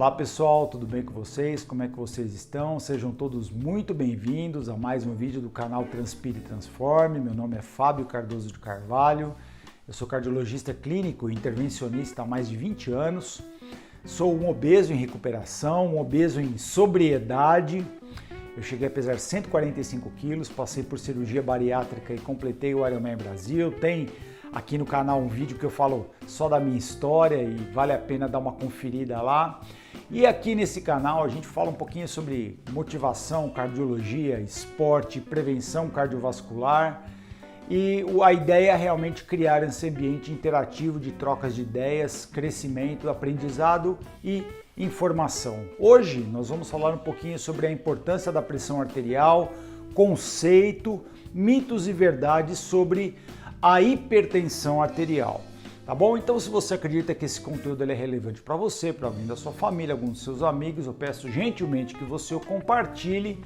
Olá pessoal, tudo bem com vocês? Como é que vocês estão? Sejam todos muito bem-vindos a mais um vídeo do canal Transpire e Transforme. Meu nome é Fábio Cardoso de Carvalho, eu sou cardiologista clínico e intervencionista há mais de 20 anos. Sou um obeso em recuperação, um obeso em sobriedade. Eu cheguei a pesar 145 quilos, passei por cirurgia bariátrica e completei o Ironman Brasil. Tem aqui no canal um vídeo que eu falo só da minha história e vale a pena dar uma conferida lá. E aqui nesse canal a gente fala um pouquinho sobre motivação, cardiologia, esporte, prevenção cardiovascular. E a ideia é realmente criar esse ambiente interativo de trocas de ideias, crescimento, aprendizado e informação. Hoje nós vamos falar um pouquinho sobre a importância da pressão arterial, conceito, mitos e verdades sobre a hipertensão arterial. Tá bom? Então, se você acredita que esse conteúdo é relevante para você, para alguém da sua família, algum dos seus amigos, eu peço gentilmente que você o compartilhe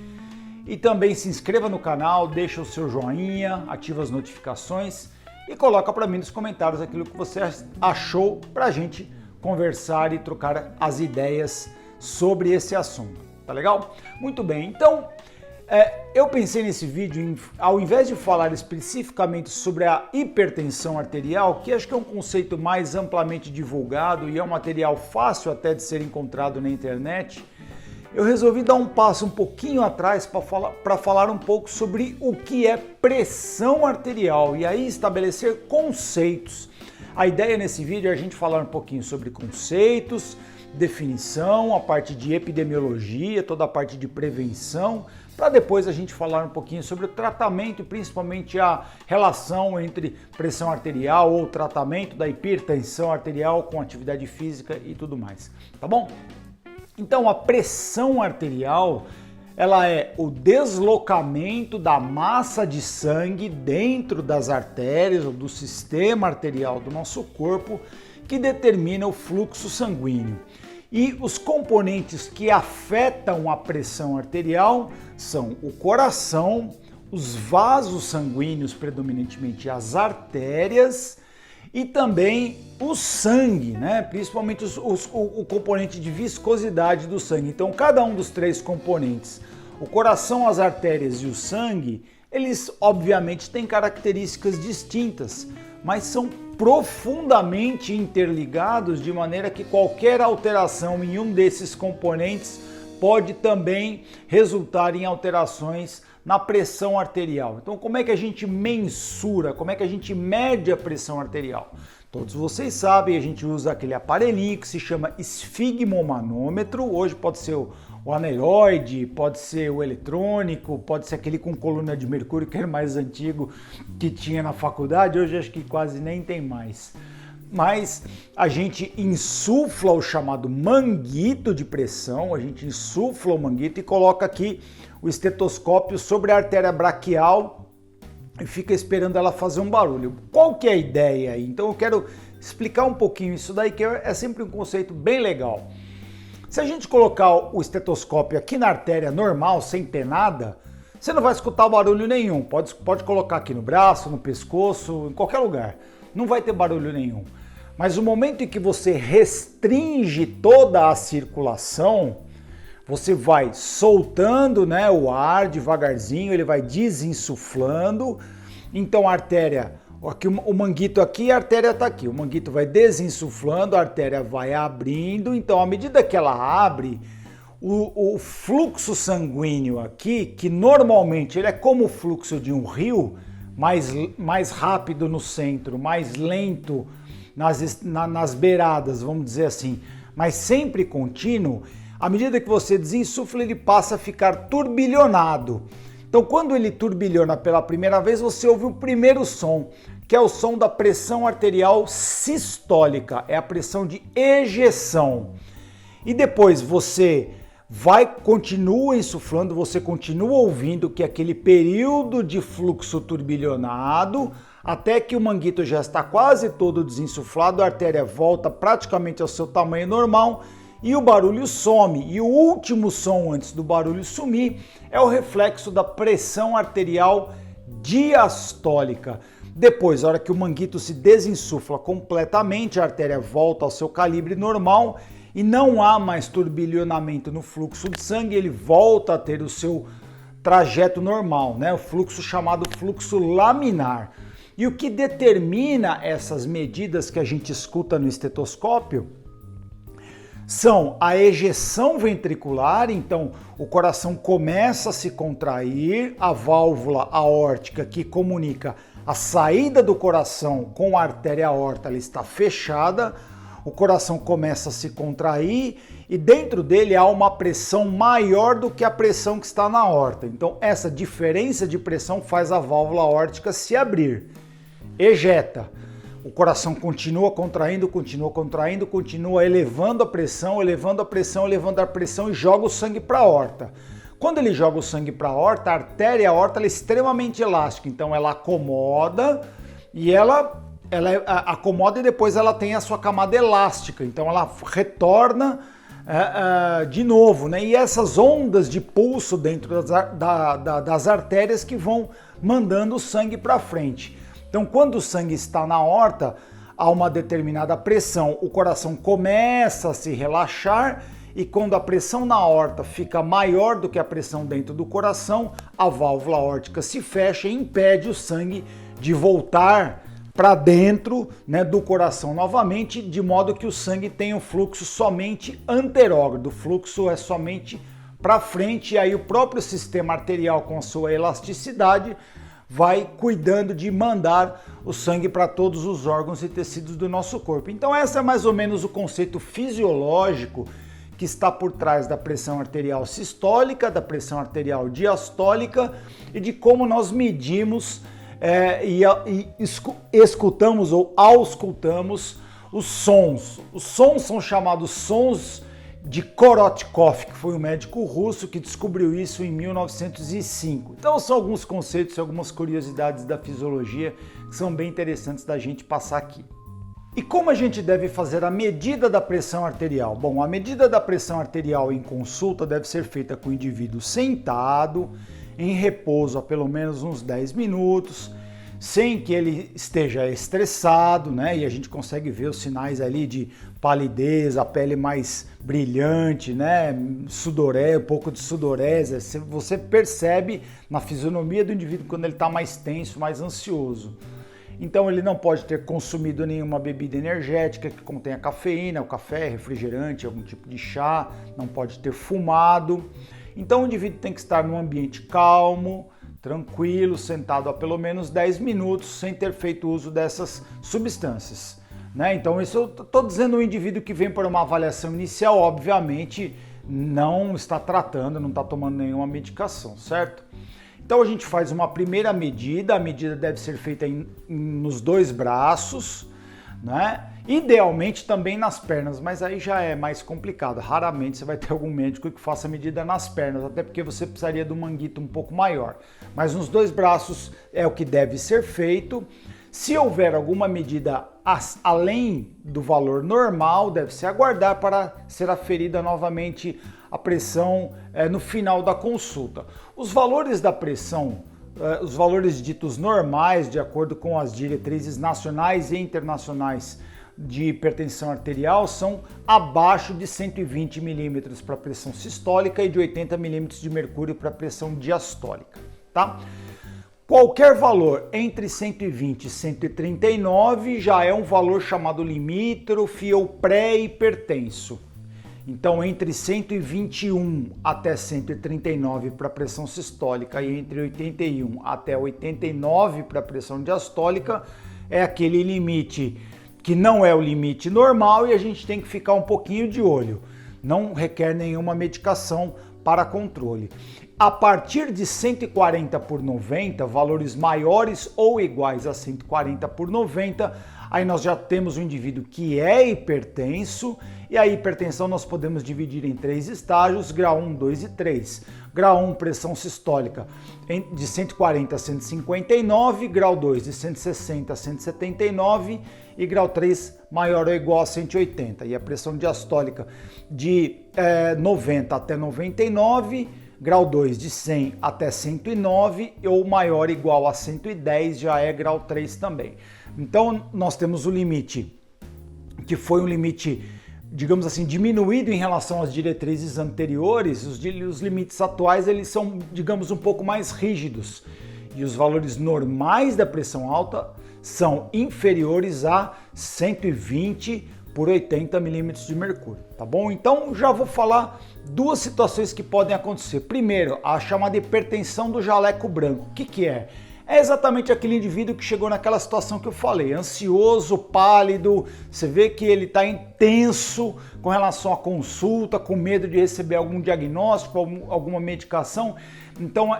e também se inscreva no canal, deixa o seu joinha, ativa as notificações e coloca para mim nos comentários aquilo que você achou para a gente conversar e trocar as ideias sobre esse assunto. Tá legal? Muito bem, então eu pensei nesse vídeo, ao invés de falar especificamente sobre a hipertensão arterial, que acho que é um conceito mais amplamente divulgado e é um material fácil até de ser encontrado na internet, eu resolvi dar um passo um pouquinho atrás para falar um pouco sobre o que é pressão arterial e aí estabelecer conceitos. A ideia nesse vídeo é a gente falar um pouquinho sobre conceitos, definição, a parte de epidemiologia, toda a parte de prevenção, para depois a gente falar um pouquinho sobre o tratamento e principalmente a relação entre pressão arterial ou tratamento da hipertensão arterial com atividade física e tudo mais, tá bom? Então a pressão arterial, ela é o deslocamento da massa de sangue dentro das artérias ou do sistema arterial do nosso corpo que determina o fluxo sanguíneo. E os componentes que afetam a pressão arterial são o coração, os vasos sanguíneos, predominantemente as artérias, e também o sangue, né? Principalmente o componente de viscosidade do sangue. Então, cada um dos três componentes, o coração, as artérias e o sangue, eles obviamente têm características distintas, mas são profundamente interligados de maneira que qualquer alteração em um desses componentes pode também resultar em alterações na pressão arterial. Então, como é que a gente mensura, como é que a gente mede a pressão arterial? Todos vocês sabem, a gente usa aquele aparelhinho que se chama esfigmomanômetro. Hoje pode ser o aneroide, pode ser o eletrônico, pode ser aquele com coluna de mercúrio, que era mais antigo, que tinha na faculdade. Hoje acho que quase nem tem mais. Mas a gente insufla o chamado manguito de pressão, a gente insufla o manguito e coloca aqui o estetoscópio sobre a artéria braquial e fica esperando ela fazer um barulho. Qual que é a ideia aí? Então eu quero explicar um pouquinho isso daí, que é sempre um conceito bem legal. Se a gente colocar o estetoscópio aqui na artéria normal, sem penada, você não vai escutar barulho nenhum. Pode colocar aqui no braço, no pescoço, em qualquer lugar. Não vai ter barulho nenhum. Mas no momento em que você restringe toda a circulação, você vai soltando, né, o ar devagarzinho, ele vai desinsuflando. Então a artéria, aqui, o manguito aqui, a artéria está aqui. O manguito vai desinsuflando, a artéria vai abrindo. Então à medida que ela abre, o fluxo sanguíneo aqui, que normalmente ele é como o fluxo de um rio, mais rápido no centro, mais lento nas beiradas, vamos dizer assim, mas sempre contínuo, à medida que você desinsufla, ele passa a ficar turbilhonado. Então, quando ele turbilhona pela primeira vez, você ouve o primeiro som, que é o som da pressão arterial sistólica, é a pressão de ejeção. E depois você continua insuflando, você continua ouvindo que é aquele período de fluxo turbilhonado, até que o manguito já está quase todo desinsuflado, a artéria volta praticamente ao seu tamanho normal e o barulho some. E o último som antes do barulho sumir é o reflexo da pressão arterial diastólica. Depois, a hora que o manguito se desinsufla completamente, a artéria volta ao seu calibre normal e não há mais turbilhonamento no fluxo de sangue, ele volta a ter o seu trajeto normal, né? O fluxo chamado fluxo laminar. E o que determina essas medidas que a gente escuta no estetoscópio são a ejeção ventricular, então o coração começa a se contrair, a válvula aórtica que comunica a saída do coração com a artéria aorta, ela está fechada, o coração começa a se contrair e dentro dele há uma pressão maior do que a pressão que está na aorta. Então essa diferença de pressão faz a válvula aórtica se abrir. Ejeta. O coração continua contraindo, continua elevando a pressão e joga o sangue para a aorta. Quando ele joga o sangue para a aorta, a artéria aorta ela é extremamente elástica, então ela acomoda e ela acomoda e depois ela tem a sua camada elástica, então ela retorna de novo, né? E essas ondas de pulso dentro das artérias que vão mandando o sangue para frente. Então, quando o sangue está na aorta, a uma determinada pressão, o coração começa a se relaxar e quando a pressão na aorta fica maior do que a pressão dentro do coração, a válvula aórtica se fecha e impede o sangue de voltar para dentro, né, do coração novamente, de modo que o sangue tenha um fluxo somente anterógrado, o fluxo é somente para frente e aí o próprio sistema arterial com a sua elasticidade vai cuidando de mandar o sangue para todos os órgãos e tecidos do nosso corpo. Então esse é mais ou menos o conceito fisiológico que está por trás da pressão arterial sistólica, da pressão arterial diastólica e de como nós medimos e escutamos ou auscultamos os sons. Os sons são chamados sons de Korotkov, que foi um médico russo que descobriu isso em 1905. Então são alguns conceitos e algumas curiosidades da fisiologia que são bem interessantes da gente passar aqui. E como a gente deve fazer a medida da pressão arterial? Bom, a medida da pressão arterial em consulta deve ser feita com o indivíduo sentado, em repouso há pelo menos uns 10 minutos, sem que ele esteja estressado, né? E a gente consegue ver os sinais ali de palidez, a pele mais brilhante, né? Sudorese, um pouco de sudorese. Você percebe na fisionomia do indivíduo quando ele está mais tenso, mais ansioso. Então ele não pode ter consumido nenhuma bebida energética que contenha cafeína, o café, refrigerante, algum tipo de chá, não pode ter fumado. Então o indivíduo tem que estar num ambiente calmo, tranquilo, sentado há pelo menos 10 minutos sem ter feito uso dessas substâncias, né? Então isso eu estou dizendo um indivíduo que vem para uma avaliação inicial, obviamente não está tratando, não está tomando nenhuma medicação, certo? Então a gente faz uma primeira medida, a medida deve ser feita nos 2 braços, né? Idealmente também nas pernas, mas aí já é mais complicado. Raramente você vai ter algum médico que faça medida nas pernas, até porque você precisaria de um manguito um pouco maior. Mas nos 2 braços é o que deve ser feito. Se houver alguma medida além do valor normal, deve-se aguardar para ser aferida novamente a pressão no final da consulta. Os valores da pressão, os valores ditos normais, de acordo com as diretrizes nacionais e internacionais de hipertensão arterial, são abaixo de 120 milímetros para pressão sistólica e de 80 milímetros de mercúrio para pressão diastólica, tá? Qualquer valor entre 120 e 139 já é um valor chamado limítrofe ou pré-hipertenso. Então, entre 121 até 139 para pressão sistólica e entre 81 até 89 para pressão diastólica é aquele limite que não é o limite normal e a gente tem que ficar um pouquinho de olho. Não requer nenhuma medicação para controle. A partir de 140 por 90, valores maiores ou iguais a 140 por 90, aí nós já temos um indivíduo que é hipertenso, e a hipertensão nós podemos dividir em 3 estágios, grau 1, 2 e 3. Grau 1, pressão sistólica de 140 a 159, grau 2 de 160 a 179 e grau 3 maior ou igual a 180. E a pressão diastólica de 90 até 99, grau 2 de 100 até 109 ou maior ou igual a 110 já é grau 3 também. Então nós temos o limite, que foi um limite digamos assim, diminuído em relação às diretrizes anteriores. Os limites atuais eles são, digamos, um pouco mais rígidos e os valores normais da pressão alta são inferiores a 120 por 80 milímetros de mercúrio, tá bom? Então já vou falar duas situações que podem acontecer. Primeiro, a chamada hipertensão do jaleco branco. O que é? É exatamente aquele indivíduo que chegou naquela situação que eu falei, ansioso, pálido, você vê que ele está intenso com relação à consulta, com medo de receber algum diagnóstico, alguma medicação. Então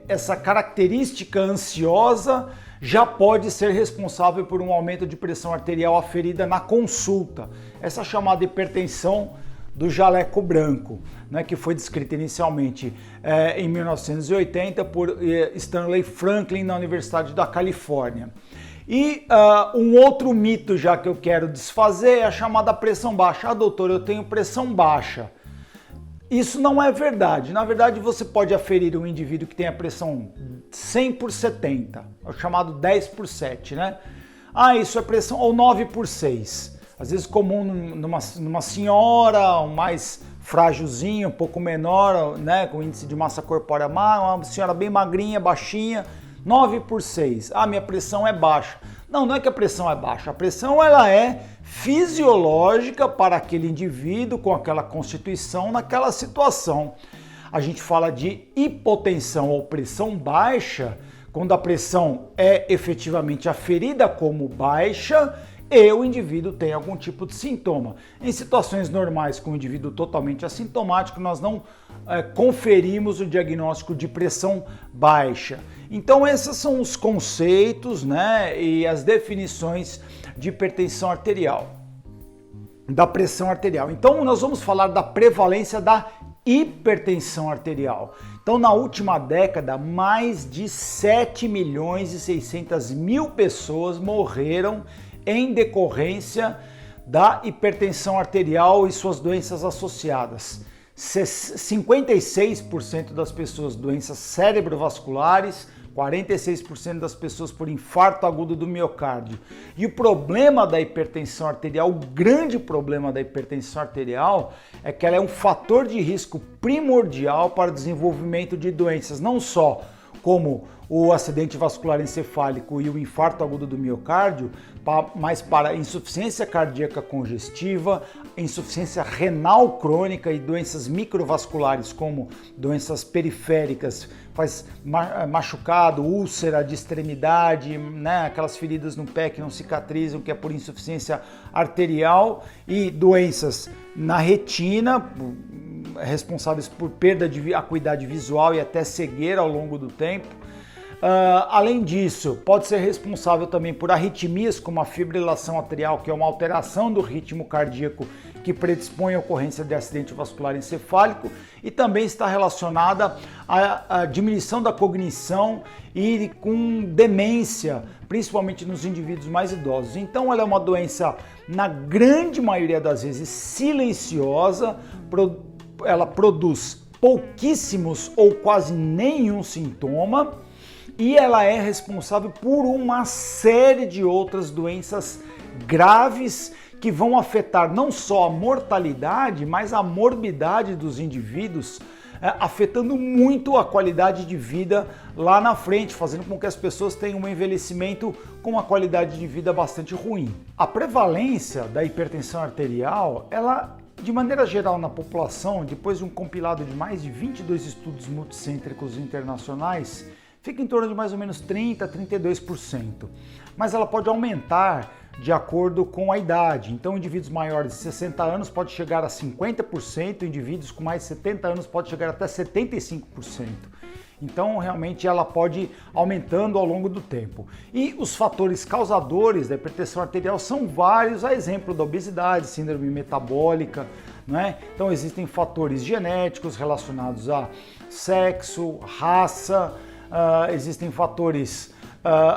essa característica ansiosa já pode ser responsável por um aumento de pressão arterial aferida na consulta. Essa chamada hipertensão do jaleco branco, né, que foi descrita inicialmente em 1980 por Stanley Franklin na Universidade da Califórnia. E um outro mito já que eu quero desfazer é a chamada pressão baixa. Ah, doutor, eu tenho pressão baixa. Isso não é verdade. Na verdade, você pode aferir um indivíduo que tem a pressão 100 por 70, é o chamado 10 por 7, né? Ah, isso é pressão, ou 9 por 6. Às vezes comum numa senhora, um mais frágilzinho, um pouco menor, né, com índice de massa corpórea uma senhora bem magrinha, baixinha, 9 por 6. Ah, minha pressão é baixa. Não, não é que a pressão é baixa. A pressão ela é fisiológica para aquele indivíduo com aquela constituição naquela situação. A gente fala de hipotensão ou pressão baixa quando a pressão é efetivamente aferida como baixa e o indivíduo tem algum tipo de sintoma. Em situações normais com o indivíduo totalmente assintomático, nós não conferimos o diagnóstico de pressão baixa. Então esses são os conceitos, né, e as definições de hipertensão arterial, da pressão arterial. Então nós vamos falar da prevalência da hipertensão arterial. Então na última década, mais de 7.600.000 pessoas morreram em decorrência da hipertensão arterial e suas doenças associadas. 56% das pessoas doenças cerebrovasculares, 46% das pessoas por infarto agudo do miocárdio. E o problema da hipertensão arterial, o grande problema da hipertensão arterial é que ela é um fator de risco primordial para o desenvolvimento de doenças, não só como o acidente vascular encefálico e o infarto agudo do miocárdio, mas para insuficiência cardíaca congestiva, insuficiência renal crônica e doenças microvasculares como doenças periféricas, faz machucado, úlcera de extremidade, né, aquelas feridas no pé que não cicatrizam, que é por insuficiência arterial, e doenças na retina, responsáveis por perda de acuidade visual e até cegueira ao longo do tempo. Além disso, pode ser responsável também por arritmias como a fibrilação atrial, que é uma alteração do ritmo cardíaco que predispõe à ocorrência de acidente vascular encefálico, e também está relacionada à diminuição da cognição e com demência, principalmente nos indivíduos mais idosos. Então ela é uma doença, na grande maioria das vezes, silenciosa, ela produz pouquíssimos ou quase nenhum sintoma, e ela é responsável por uma série de outras doenças graves que vão afetar não só a mortalidade, mas a morbidade dos indivíduos, afetando muito a qualidade de vida lá na frente, fazendo com que as pessoas tenham um envelhecimento com uma qualidade de vida bastante ruim. A prevalência da hipertensão arterial, ela, de maneira geral na população, depois de um compilado de mais de 22 estudos multicêntricos internacionais, fica em torno de mais ou menos 30% a 32%, mas ela pode aumentar de acordo com a idade. Então, indivíduos maiores de 60 anos pode chegar a 50%, indivíduos com mais de 70 anos pode chegar até 75%. Então, realmente, ela pode ir aumentando ao longo do tempo. E os fatores causadores da hipertensão arterial são vários, a exemplo da obesidade, síndrome metabólica, né? Então, existem fatores genéticos relacionados a sexo, raça, existem fatores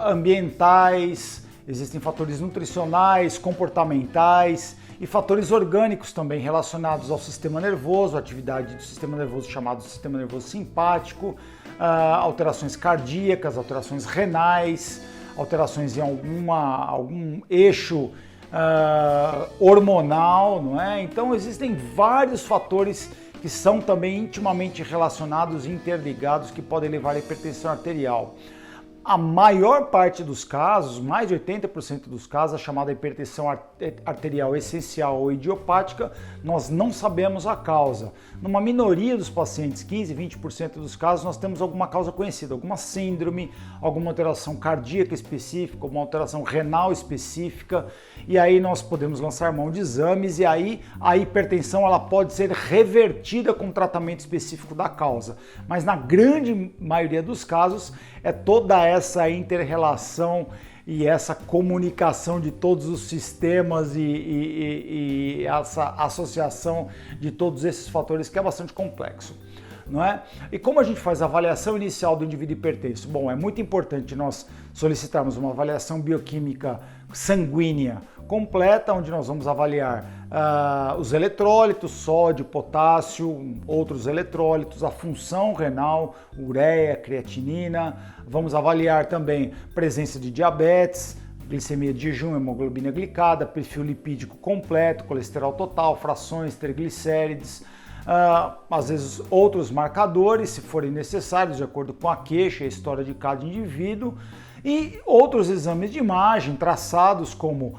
ambientais, existem fatores nutricionais, comportamentais e fatores orgânicos também relacionados ao sistema nervoso, atividade do sistema nervoso chamado sistema nervoso simpático, alterações cardíacas, alterações renais, alterações em algum eixo hormonal, não é? Então existem vários fatores que são também intimamente relacionados e interligados que podem levar à hipertensão arterial. A maior parte dos casos, mais de 80% dos casos, a chamada hipertensão arterial essencial ou idiopática, nós não sabemos a causa. Numa minoria dos pacientes, 15, 20% dos casos, nós temos alguma causa conhecida, alguma síndrome, alguma alteração cardíaca específica, alguma alteração renal específica, e aí nós podemos lançar mão de exames, e aí a hipertensão ela pode ser revertida com tratamento específico da causa. Mas na grande maioria dos casos, é toda essa inter-relação e essa comunicação de todos os sistemas e essa associação de todos esses fatores que é bastante complexo, não é? E como a gente faz a avaliação inicial do indivíduo hipertenso? Bom, é muito importante nós solicitarmos uma avaliação bioquímica sanguínea completa, onde nós vamos avaliar os eletrólitos, sódio, potássio, outros eletrólitos, a função renal, ureia, creatinina. Vamos avaliar também presença de diabetes, glicemia de jejum, hemoglobina glicada, perfil lipídico completo, colesterol total, frações, triglicérides, às vezes outros marcadores, se forem necessários, de acordo com a queixa e a história de cada indivíduo, e outros exames de imagem traçados como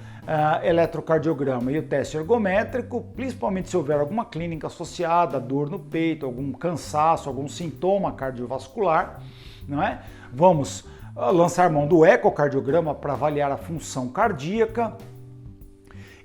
eletrocardiograma e o teste ergométrico, principalmente se houver alguma clínica associada, dor no peito, algum cansaço, algum sintoma cardiovascular, não é? Vamos lançar mão do ecocardiograma para avaliar a função cardíaca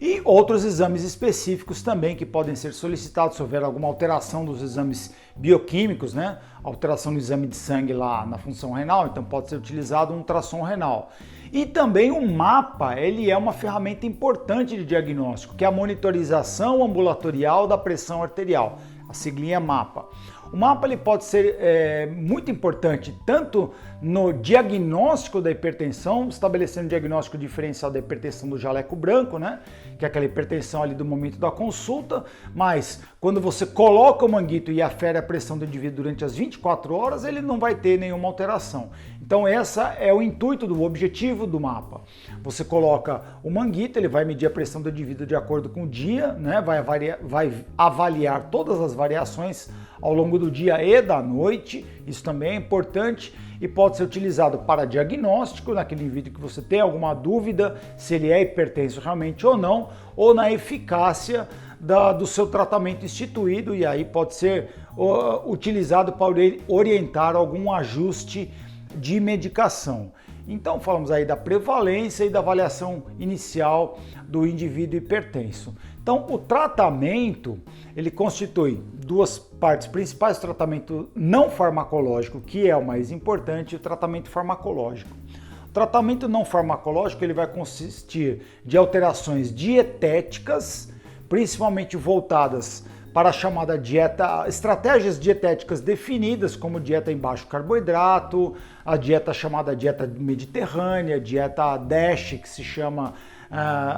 e outros exames específicos também que podem ser solicitados se houver alguma alteração dos exames bioquímicos, né? Alteração no exame de sangue lá na função renal, então pode ser utilizado um ultrassom renal. E também o mapa, ele é uma ferramenta importante de diagnóstico, que é a monitorização ambulatorial da pressão arterial, a siglinha MAPA. O mapa ele pode ser muito importante tanto no diagnóstico da hipertensão, estabelecendo o diagnóstico diferencial da hipertensão do jaleco branco, né? Que é aquela hipertensão ali do momento da consulta, mas quando você coloca o manguito e afere a pressão do indivíduo durante as 24 horas, ele não vai ter nenhuma alteração. Então essa é o intuito, do objetivo do mapa. Você coloca o manguito, ele vai medir a pressão do indivíduo de acordo com o dia, né? Vai avaliar todas as variações ao longo do dia e da noite, isso também é importante e pode ser utilizado para diagnóstico, naquele indivíduo que você tem alguma dúvida se ele é hipertenso realmente ou não, ou na eficácia do seu tratamento instituído, e aí pode ser utilizado para orientar algum ajuste de medicação. Então falamos aí da prevalência e da avaliação inicial do indivíduo hipertenso. Então o tratamento, ele constitui duas partes principais: o tratamento não farmacológico, que é o mais importante, e o tratamento farmacológico. O tratamento não farmacológico ele vai consistir de alterações dietéticas, principalmente voltadas para a chamada dieta, estratégias dietéticas definidas, como dieta em baixo carboidrato, a dieta chamada dieta mediterrânea, dieta DASH, que se chama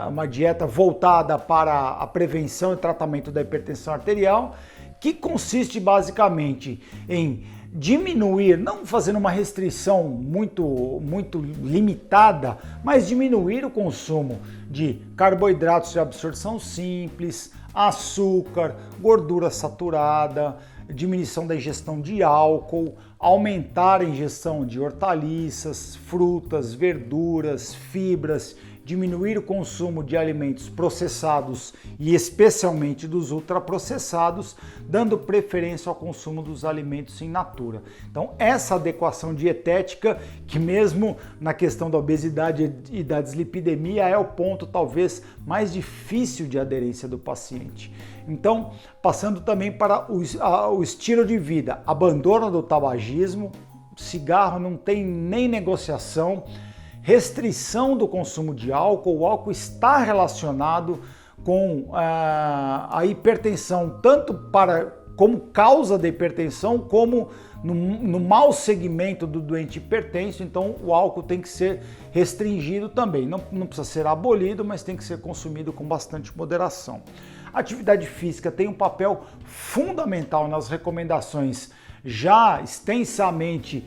uma dieta voltada para a prevenção e tratamento da hipertensão arterial, que consiste basicamente em diminuir, não fazendo uma restrição muito limitada, mas diminuir o consumo de carboidratos de absorção simples, açúcar, gordura saturada, diminuição da ingestão de álcool, aumentar a ingestão de hortaliças, frutas, verduras, fibras, diminuir o consumo de alimentos processados e especialmente dos ultraprocessados, dando preferência ao consumo dos alimentos in natura. Então essa adequação dietética, que mesmo na questão da obesidade e da dislipidemia é o ponto talvez mais difícil de aderência do paciente. Então, passando também para o estilo de vida, abandono do tabagismo, cigarro não tem nem negociação, restrição do consumo de álcool. O álcool está relacionado com a hipertensão, tanto como causa da hipertensão, como no mau segmento do doente hipertenso. Então o álcool tem que ser restringido também. Não precisa ser abolido, mas tem que ser consumido com bastante moderação. A atividade física tem um papel fundamental nas recomendações já extensamente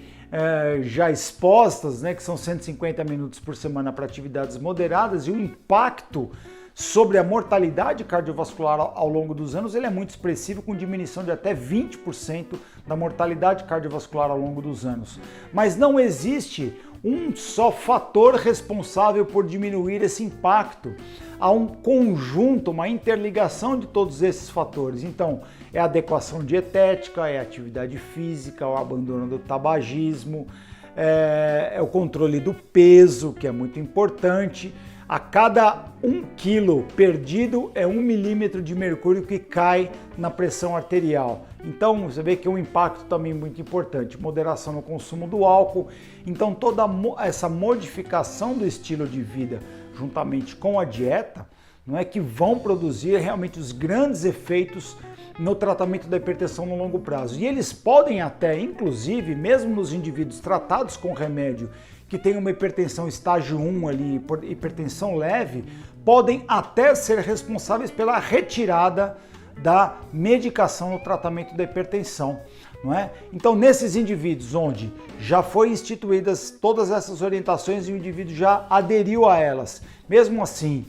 já expostas, né, que são 150 minutos por semana para atividades moderadas, e o impacto sobre a mortalidade cardiovascular ao longo dos anos ele é muito expressivo, com diminuição de até 20% da mortalidade cardiovascular ao longo dos anos. Mas não existe um só fator responsável por diminuir esse impacto. Há um conjunto, uma interligação de todos esses fatores. Então, é a adequação dietética, é a atividade física, é o abandono do tabagismo, é o controle do peso, que é muito importante. A cada 1 quilo perdido é 1 milímetro de mercúrio que cai na pressão arterial. Então você vê que é um impacto também muito importante. Moderação no consumo do álcool. Então toda essa modificação do estilo de vida juntamente com a dieta, não é que vão produzir realmente os grandes efeitos no tratamento da hipertensão no longo prazo. E eles podem até, inclusive, mesmo nos indivíduos tratados com remédio que tem uma hipertensão estágio 1 ali, hipertensão leve, podem até ser responsáveis pela retirada da medicação no tratamento da hipertensão, não é? Então, nesses indivíduos onde já foi instituídas todas essas orientações e o indivíduo já aderiu a elas, mesmo assim,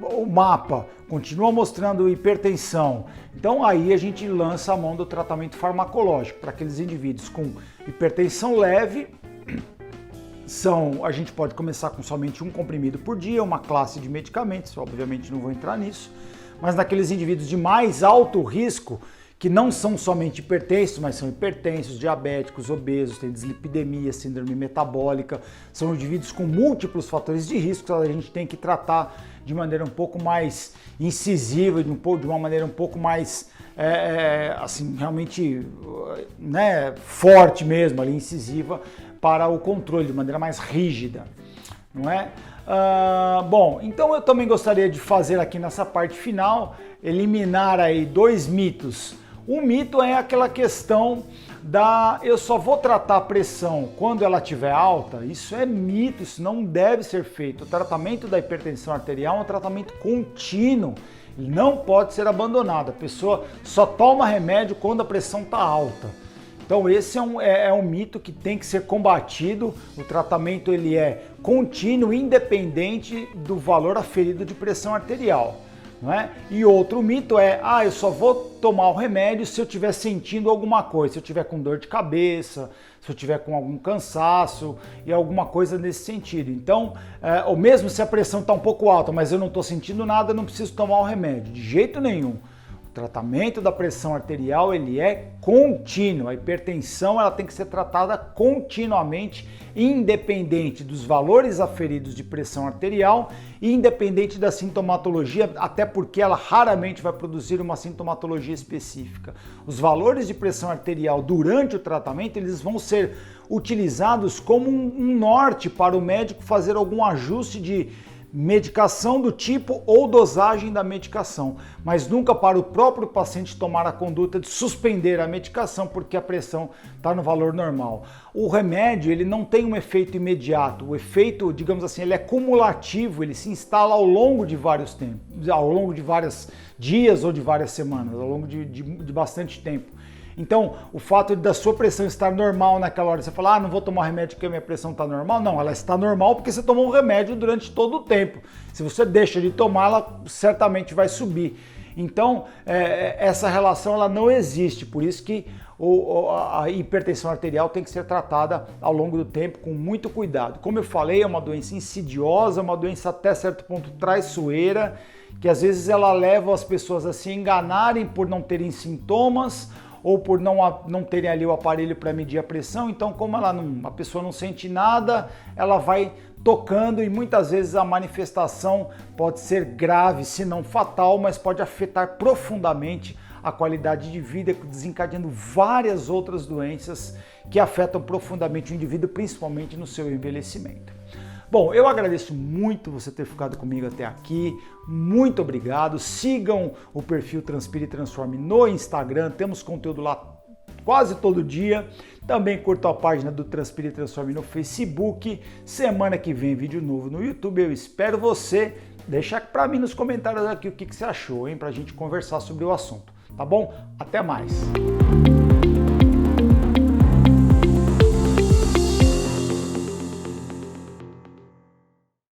o mapa continua mostrando hipertensão, então aí a gente lança a mão do tratamento farmacológico para aqueles indivíduos com hipertensão leve. A gente pode começar com somente um comprimido por dia, uma classe de medicamentos, obviamente não vou entrar nisso, mas naqueles indivíduos de mais alto risco, que não são somente hipertensos, mas são hipertensos, diabéticos, obesos, tem dislipidemia, síndrome metabólica, são indivíduos com múltiplos fatores de risco, a gente tem que tratar de maneira um pouco mais incisiva, de uma maneira um pouco mais, assim, realmente, né, forte mesmo, ali, incisiva, para o controle, de maneira mais rígida, não é? Bom, então eu também gostaria de fazer aqui nessa parte final, eliminar aí 2 mitos. Um mito é aquela questão eu só vou tratar a pressão quando ela estiver alta. Isso é mito, isso não deve ser feito. O tratamento da hipertensão arterial é um tratamento contínuo, ele não pode ser abandonado. A pessoa só toma remédio quando a pressão está alta. Então esse é um mito que tem que ser combatido. O tratamento ele é contínuo, independente do valor aferido de pressão arterial, não é? E outro mito é, eu só vou tomar o remédio se eu estiver sentindo alguma coisa, se eu estiver com dor de cabeça, se eu estiver com algum cansaço e alguma coisa nesse sentido. Então, ou mesmo se a pressão está um pouco alta, mas eu não estou sentindo nada, eu não preciso tomar o remédio, de jeito nenhum. O tratamento da pressão arterial ele é contínuo. A hipertensão ela tem que ser tratada continuamente, independente dos valores aferidos de pressão arterial e independente da sintomatologia, até porque ela raramente vai produzir uma sintomatologia específica. Os valores de pressão arterial durante o tratamento eles vão ser utilizados como um norte para o médico fazer algum ajuste de medicação do tipo ou dosagem da medicação, mas nunca para o próprio paciente tomar a conduta de suspender a medicação porque a pressão está no valor normal. O remédio ele não tem um efeito imediato, o efeito, digamos assim, ele é cumulativo, ele se instala ao longo de vários tempos, ao longo de vários dias ou de várias semanas, ao longo de bastante tempo. Então, o fato da sua pressão estar normal naquela hora, você fala, não vou tomar remédio porque a minha pressão está normal. Não, ela está normal porque você tomou um remédio durante todo o tempo. Se você deixa de tomar, ela certamente vai subir. Então, essa relação ela não existe, por isso que a hipertensão arterial tem que ser tratada ao longo do tempo com muito cuidado. Como eu falei, é uma doença insidiosa, uma doença até certo ponto traiçoeira, que às vezes ela leva as pessoas a se enganarem por não terem sintomas, ou por não terem ali o aparelho para medir a pressão. Então, como a pessoa não sente nada, ela vai tocando e muitas vezes a manifestação pode ser grave, se não fatal, mas pode afetar profundamente a qualidade de vida, desencadeando várias outras doenças que afetam profundamente o indivíduo, principalmente no seu envelhecimento. Bom, eu agradeço muito você ter ficado comigo até aqui, muito obrigado, sigam o perfil Transpire e Transforme no Instagram, temos conteúdo lá quase todo dia, também curtam a página do Transpire e Transforme no Facebook, semana que vem vídeo novo no YouTube, eu espero você, deixa para mim nos comentários aqui o que você achou, hein, pra gente conversar sobre o assunto, tá bom? Até mais!